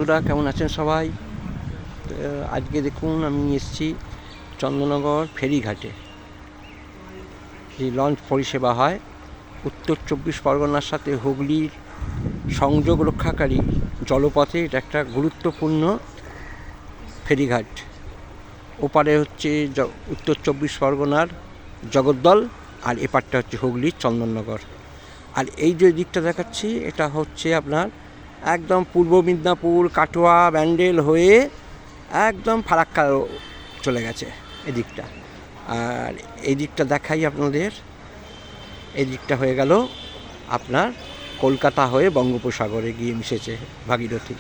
বন্ধুরা কেমন আছেন সবাই? আজকে দেখুন আমি এসেছি চন্দননগর ফেরিঘাটে, যে লঞ্চ পরিষেবা হয় উত্তর 24 পরগনার সাথে হুগলির সংযোগ রক্ষাকারী জলপথে। এটা একটা গুরুত্বপূর্ণ ফেরিঘাট। ওপারে হচ্ছে উত্তর 24 পরগনার জগদ্দল, আর এপারটা হচ্ছে হুগলির চন্দননগর। আর এই যে দিকটা দেখাচ্ছি এটা হচ্ছে আপনার একদম পূর্ব মিদনাপুর, কাটোয়া, ব্যান্ডেল হয়ে একদম ফারাক্কা চলে গেছে এদিকটা। আর এই দিকটা দেখাই আপনাদের, এই দিকটা হয়ে গেল আপনার কলকাতা হয়ে বঙ্গোপসাগরে গিয়ে মিশেছে ভাগীরথী।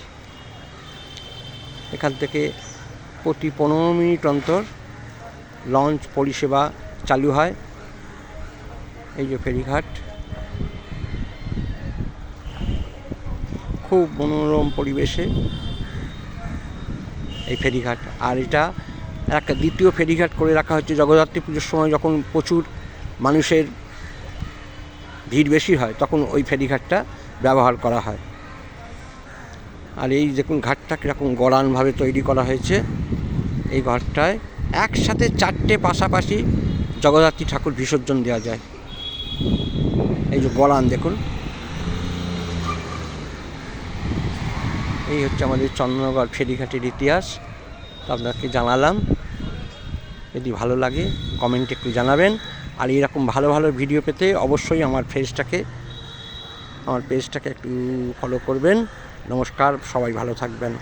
এখান থেকে প্রতি 15 মিনিট অন্তর লঞ্চ পরিষেবা চালু হয়। এই যে ফেরিঘাট, খুব মনোরম পরিবেশে এই ফেরিঘাট। আর এটা একটা দ্বিতীয় ফেরিঘাট করে রাখা হচ্ছে জগদ্ধাত্রী পুজোর সময়, যখন প্রচুর মানুষের ভিড় বেশি হয় তখন ওই ফেরিঘাটটা ব্যবহার করা হয়। আর এই দেখুন ঘাটটা কীরকম গড়ানভাবে তৈরি করা হয়েছে। এই ঘাটটায় একসাথে 4টে পাশাপাশি জগদ্ধাত্রী ঠাকুর বিসর্জন দেওয়া যায়। এই যে গড়ান দেখুন। এই হচ্ছে আমাদের চন্দননগর ফেরিঘাটের ইতিহাস, আপনাকে জানালাম। যদি ভালো লাগে কমেন্টে একটু জানাবেন। আর এরকম ভালো ভালো ভিডিও পেতে অবশ্যই আমার পেজটাকে একটু ফলো করবেন। নমস্কার, সবাই ভালো থাকবেন।